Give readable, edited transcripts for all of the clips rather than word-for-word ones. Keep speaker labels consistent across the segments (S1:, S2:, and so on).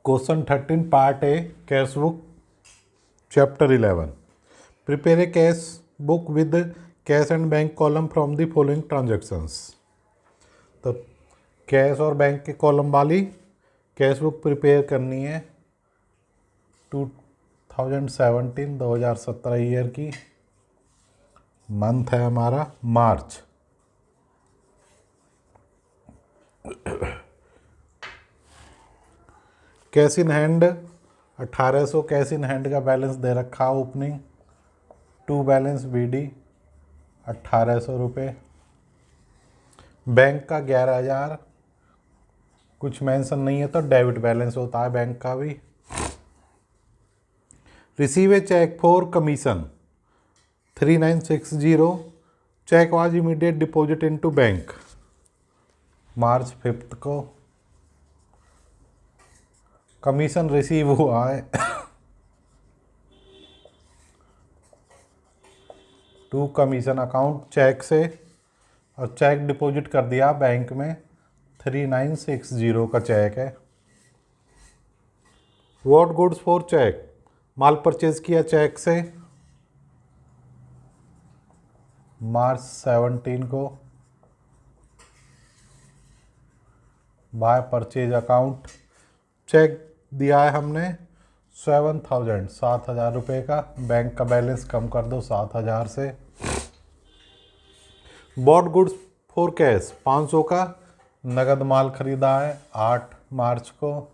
S1: Question 13 part A cash book chapter 11 prepare a cash book with cash and bank column from the following transactions. तो cash और bank के column वाली cash book prepare करनी है 2017 year की। Month है हमारा March. Cash in hand 1800 cash in hand का बैलेंस दे रखा ओपनिंग। टू बैलेंस बीडी 1800 रुपये। बैंक का 11,000। कुछ मेंशन नहीं है तो डेबिट बैलेंस होता है बैंक का भी। Receive a cheque for commission 3960। Cheque was immediate deposit into bank March 5 को। कमीशन रिसीव हुआ है टू कमीशन अकाउंट चेक से और चेक डिपॉजिट कर दिया बैंक में 3960 का चेक है। व्हाट गुड्स फॉर चेक माल परचेज किया चेक से मार्च 17 को। बाय परचेज अकाउंट चेक दिया है हमने 7,000 रुपये का। बैंक का बैलेंस कम कर दो 7,000 से। बॉट गुड्स फॉर कैश 500 का नगद माल खरीदा है 8 मार्च को।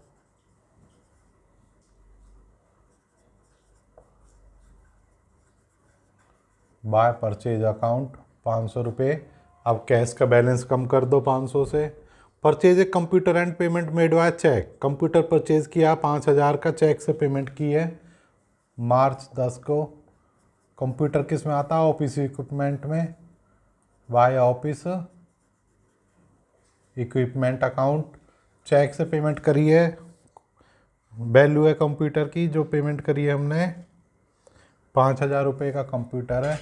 S1: बाय परचेज अकाउंट 500 रुपये। अब कैश का बैलेंस कम कर दो 500 से। Purchase a computer and payment made by cheque. Computer purchase किया 5,000 का चेक से पेमेंट की है मार्च 10 को। कंप्यूटर किस में आता है ऑफिस इक्विपमेंट में। By office equipment account cheque से पेमेंट करी है। वैल्यू है कंप्यूटर की जो पेमेंट करी है हमने 5,000 रुपये का कंप्यूटर है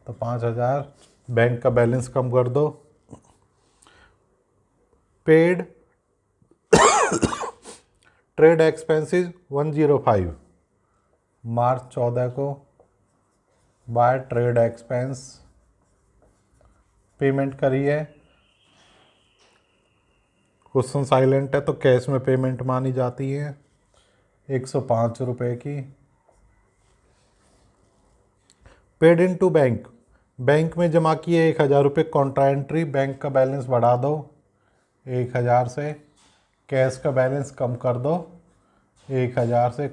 S1: तो 5,000। बैंक का बैलेंस कम कर दो। पेड ट्रेड एक्सपेंसेस 105 मार्च 14 को। बाय ट्रेड एक्सपेंस पेमेंट करी है। क्वेश्चन साइलेंट है तो कैश में पेमेंट मानी जाती है 105 रुपये की। Paid into bank bank में जमा किए 1,000 रुपये कॉन्ट्रा एंट्री। बैंक का बैलेंस बढ़ा दो 1,000 से। कैश का बैलेंस कम कर दो 1,000 से।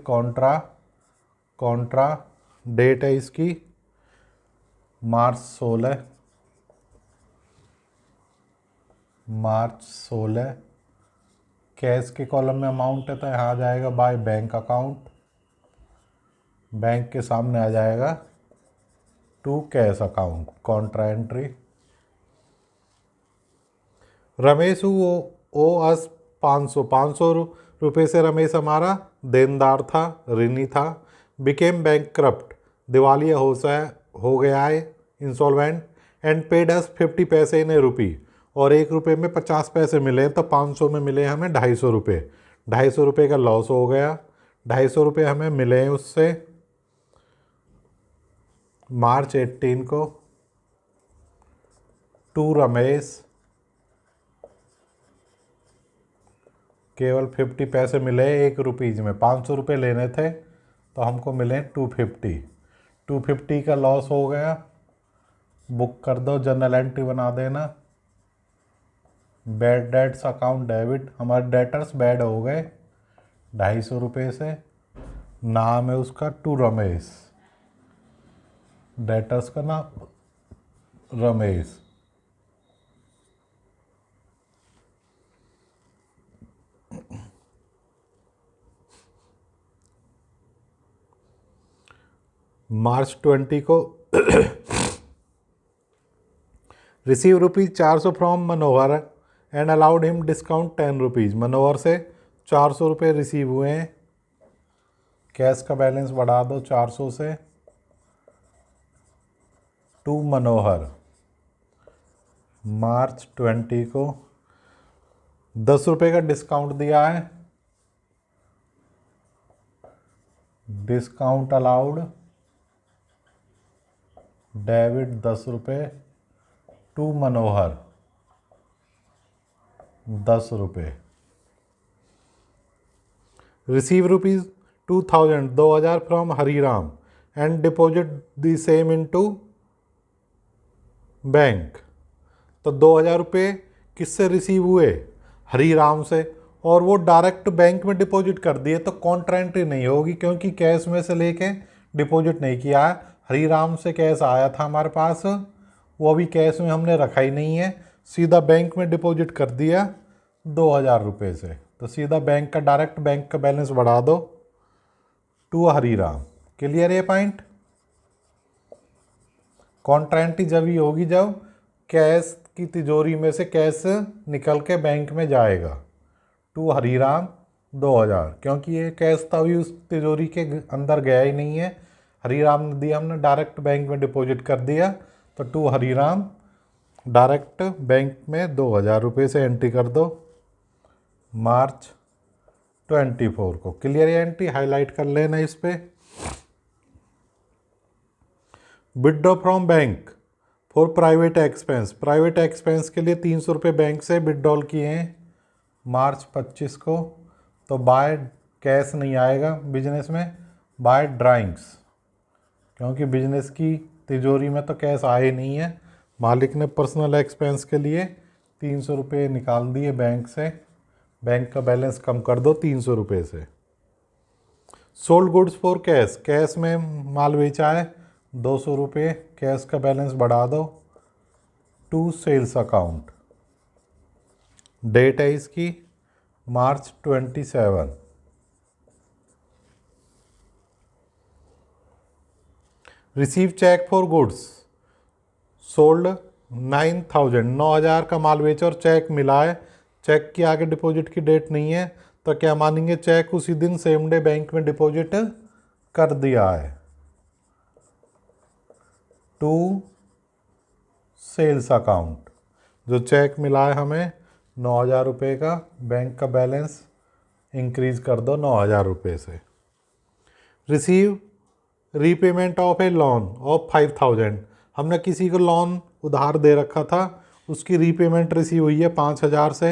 S1: कॉन्ट्रा डेट है इसकी मार्च 16। कैश के कॉलम में अमाउंट है तो यहाँ आ जाएगा बाय बैंक अकाउंट। बैंक के सामने आ जाएगा to cash account contra entry. Ramesh owe us 500 रुपये से रमेश हमारा देनदार था ऋणी था। बिकेम बैंकक्रप्ट दिवालिया हो गया है इंसॉल्वेंट एंड पेड अस 50 पैसे इन ए रुपी। और 1 रुपये में 50 पैसे मिले तो 500 में मिले हमें 250 रुपये। 250 रुपये का लॉस हो गया। 250 रुपये हमें मिले हैं उससे मार्च 18 को। टू रमेश केवल 50 पैसे मिले 1 रुपीज़ में। 500 रुपये लेने थे तो हमको मिले 250 का लॉस हो गया। बुक कर दो जनरल एंट्री बना देना। बैड डेट्स अकाउंट डेबिट हमारे डेटर्स बैड हो गए 250 रुपये से। नाम है उसका टू रमेश। डेटर्स का नाम रमेश। मार्च 20 को receive ₹400 from Manohar and allowed him discount 10 rupees. Manohar से 400 रुपये रिसीव हुए हैं। कैश का बैलेंस बढ़ा दो 400 से। टू मनोहर मार्च 20 को 10 रुपये का डिस्काउंट दिया है डिस्काउंट अलाउड डेबिट 10 रुपये टू मनोहर 10 रुपये। Receive ₹2000 2000 from Hariram and deposit the same into bank. तो 2000 रुपये किससे रिसीव हुए? हरीराम से, और वो डायरेक्ट बैंक में डिपॉजिट कर दिए, तो कॉन्ट्रा एंट्री नहीं होगी क्योंकि कैश में से लेके डिपॉजिट नहीं किया है। हरीराम से कैश आया था हमारे पास, वो अभी कैश में हमने रखा ही नहीं है, सीधा बैंक में डिपॉजिट कर दिया 2000 रुपये से। तो सीधा बैंक का डायरेक्ट बैंक का बैलेंस बढ़ा दो टू हरीराम। क्लियर है पॉइंट? कॉन्ट्रा एंट्री जब ही होगी जब कैश की तिजोरी में से कैश निकल के बैंक में जाएगा टू हरीराम 2000, क्योंकि ये कैश तभी उस तिजोरी के अंदर गया ही नहीं है, हरीराम ने दिया, हमने डायरेक्ट बैंक में डिपॉजिट कर दिया। तो टू हरीराम डायरेक्ट बैंक में 2000 रुपये से एंट्री कर दो मार्च 24 को। क्लियर है एंट्री? हाईलाइट कर लेना इस पे। Withdraw from bank for private expense, private expense के लिए 300 रुपये बैंक से विथड्रॉल किए हैं मार्च 25 को। तो बाय कैश नहीं आएगा बिजनेस में, बाय ड्राइंग्स, क्योंकि बिजनेस की तिजोरी में तो कैश आए नहीं है। मालिक ने पर्सनल एक्सपेंस के लिए 300 रुपये निकाल दिए बैंक से, बैंक का बैलेंस कम कर दो 300 रुपये से। Sold goods for cash, cash में माल बेचा है 200 रुपये, कैश का बैलेंस बढ़ा दो टू सेल्स अकाउंट। डेट है इसकी March 27। Receive cheque for goods sold 9000, 9000 का माल बेचा और चेक मिला है, चेक की आगे डिपॉजिट की डेट नहीं है, तो क्या मानेंगे? चेक उसी दिन सेम डे बैंक में डिपॉजिट कर दिया है टू सेल्स अकाउंट। जो चेक मिला है हमें 9000 रुपये का, बैंक का बैलेंस इंक्रीज कर दो 9000 रुपये से। Receive repayment of A loan of 5000, हमने किसी को लोन उधार दे रखा था, उसकी रीपेमेंट रिसीव हुई है 5000 से,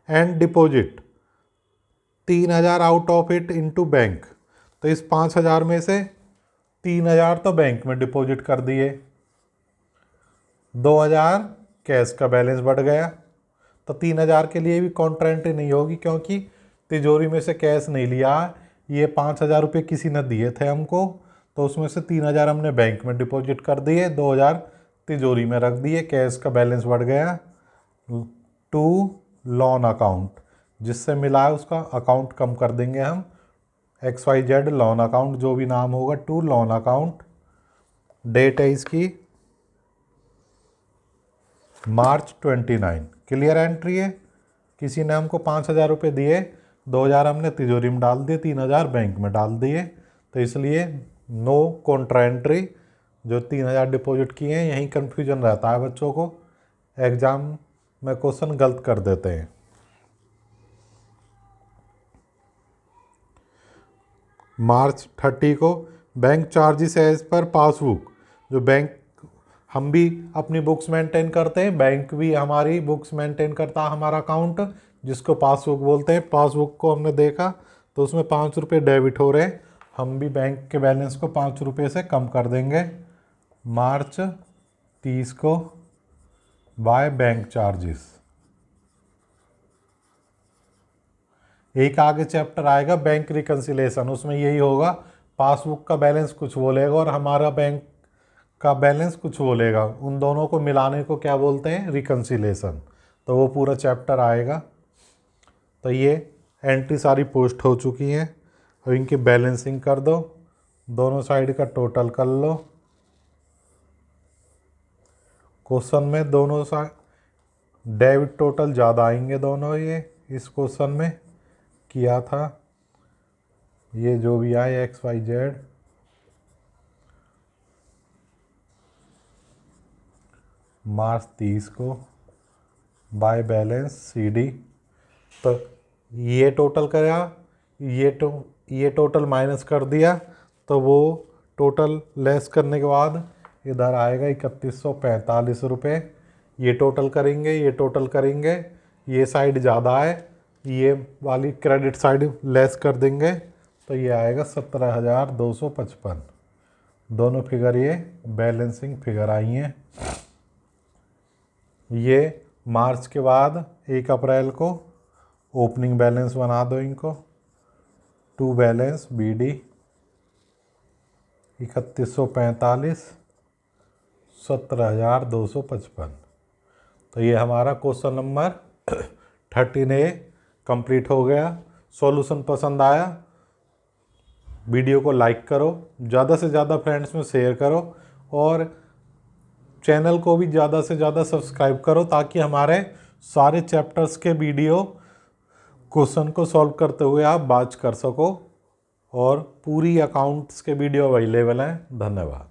S1: and deposit 3000 out of it into bank. तो इस 5000 में से 3000 तो बैंक में डिपॉजिट कर दिए, 2000 कैश का बैलेंस बढ़ गया। तो 3000 के लिए भी कॉन्ट्रा एंट्री नहीं होगी क्योंकि तिजोरी में से कैश नहीं लिया, ये 5000 रुपये किसी ने दिए थे हमको, तो उसमें से 3000 हमने बैंक में डिपॉजिट कर दिए, 2000 तिजोरी में रख दिए, कैश का बैलेंस बढ़ गया टू लोन अकाउंट। जिससे मिला है उसका अकाउंट कम कर देंगे हम, XYZ लोन अकाउंट जो भी नाम होगा टू लोन अकाउंट। डेट है इसकी मार्च 29। क्लियर एंट्री है? किसी ने हमको 5000 रुपये दिए, 2000 हमने तिजोरी में डाल दिए, 3000 बैंक में डाल दिए, तो इसलिए नो कॉन्ट्रा एंट्री। जो 3000 डिपॉजिट किए हैं, यहीं कन्फ्यूजन रहता है बच्चों को, एग्ज़ाम में क्वेश्चन गलत कर देते हैं। मार्च 30 को bank charges as per passbook, जो बैंक हम भी अपनी बुक्स मेंटेन करते हैं, बैंक भी हमारी बुक्स मेंटेन करता है, हमारा अकाउंट जिसको पासबुक बोलते हैं। पासबुक को हमने देखा तो उसमें 5 रुपये डेबिट हो रहे हैं, हम भी बैंक के बैलेंस को 5 रुपये से कम कर देंगे मार्च 30 को बाय बैंक चार्जेस। एक आगे चैप्टर आएगा बैंक रिकन्सिलेशन, उसमें यही होगा, पासबुक का बैलेंस कुछ बोलेगा और हमारा बैंक का बैलेंस कुछ बोलेगा, उन दोनों को मिलाने को क्या बोलते हैं? रिकन्सिलेशन। तो वो पूरा चैप्टर आएगा। तो ये एंट्री सारी पोस्ट हो चुकी हैं, अब इनकी बैलेंसिंग कर दो, दोनों साइड का टोटल कर लो। क्वेश्चन में दोनों साइड डेबिट टोटल ज़्यादा आएंगे दोनों, ये इस क्वेश्चन में किया था, ये जो भी आए XYZ मार्च 30 को बाय बैलेंस CD। तो ये टोटल करा, ये टोटल माइनस कर दिया, तो वो टोटल लेस करने के बाद इधर आएगा 3145 रुपये। ये टोटल करेंगे, ये टोटल करेंगे, ये साइड ज़्यादा है, ये वाली क्रेडिट साइड लेस कर देंगे तो ये आएगा 17,255। दोनों फिगर ये बैलेंसिंग फिगर आई हैं। ये मार्च के बाद 1 अप्रैल को ओपनिंग बैलेंस बना दो इनको। To balance BD 3145, 17,255। तो ये हमारा क्वेश्चन नंबर 13A कंप्लीट हो गया। सॉल्यूशन पसंद आया, वीडियो को लाइक करो, ज़्यादा से ज़्यादा फ्रेंड्स में शेयर करो और चैनल को भी ज़्यादा से ज़्यादा सब्सक्राइब करो ताकि हमारे सारे चैप्टर्स के वीडियो क्वेश्चन को सॉल्व करते हुए आप वॉच कर सको। और पूरी अकाउंट्स के वीडियो अवेलेबल हैं। धन्यवाद।